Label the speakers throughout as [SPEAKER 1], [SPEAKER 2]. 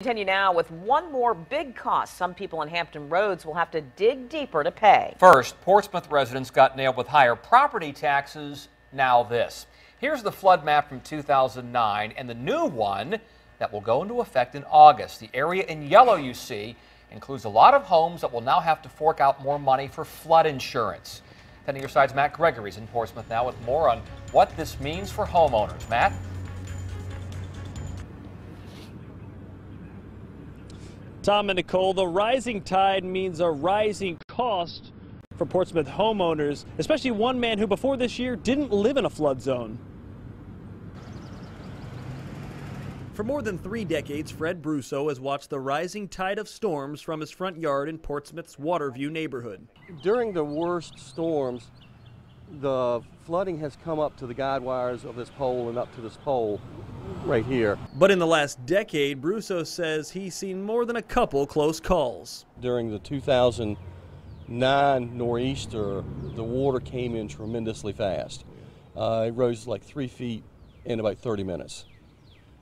[SPEAKER 1] Continue now with one more big cost some people on Hampton roads will have to dig deeper to pay.
[SPEAKER 2] First, Portsmouth residents got nailed with higher property taxes. Now this. Here's the flood map from 2009 and the new one that will go into effect in August. The area in yellow you see includes a lot of homes that will now have to fork out more money for flood insurance. Tending your side's Matt Gregory's in Portsmouth now with more on what this means for homeowners. Matt?
[SPEAKER 3] Tom and Nicole, the rising tide means a rising cost for Portsmouth homeowners, especially one man who before this year didn't live in a flood zone. For more than 3 decades, Fred Brusso has watched the rising tide of storms from his front yard in Portsmouth's Waterview neighborhood.
[SPEAKER 4] During the worst storms, the flooding has come up to the guide wires of this pole and up to this pole right here.
[SPEAKER 3] But in the last decade, Brusso says he's seen more than a couple close calls.
[SPEAKER 4] During the 2009 nor'easter, the water came in tremendously fast. It rose like 3 feet in about 30 minutes.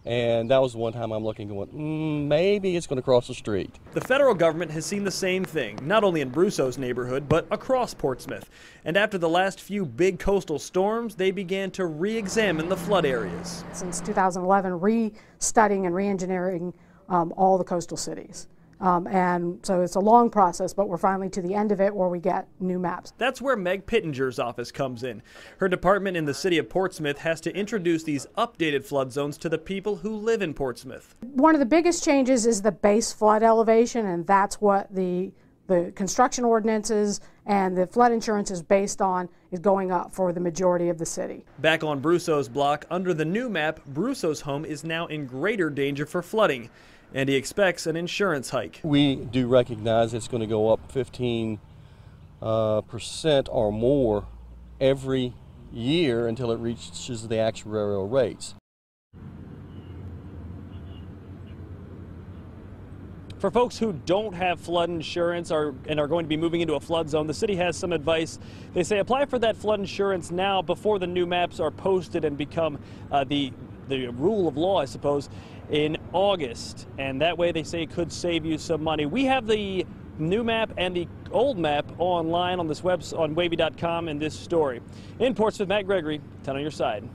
[SPEAKER 4] And that was the one time I'm looking going, maybe it's going to cross the street.
[SPEAKER 3] The federal government has seen the same thing, not only in Brusso's neighborhood, but across Portsmouth. And after the last few big coastal storms, they began to re-examine the flood areas.
[SPEAKER 5] Since 2011, re-studying and re-engineering all the coastal cities. And so it's a long process, but we're finally to the end of it where we get new maps.
[SPEAKER 3] That's where Meg Pittenger's office comes in. Her department in the city of Portsmouth has to introduce these updated flood zones to the people who live in Portsmouth.
[SPEAKER 5] One of the biggest changes is the base flood elevation, and that's what the construction ordinances and the flood insurance is based on, is going up for the majority of the city.
[SPEAKER 3] Back on Brusso's block, under the new map, Brusso's home is now in greater danger for flooding, and he expects an insurance hike.
[SPEAKER 4] We do recognize it's going to go up 15% or more every year until it reaches the actuarial rates.
[SPEAKER 3] For folks who don't have flood insurance and are going to be moving into a flood zone, the city has some advice. They say apply for that flood insurance now before the new maps are posted and become the rule of law, I suppose, in August. And that way, they say, it could save you some money. We have the new map and the old map online on this website on WAVY.com in this story. In Portsmouth, Matt Gregory, 10 on your side.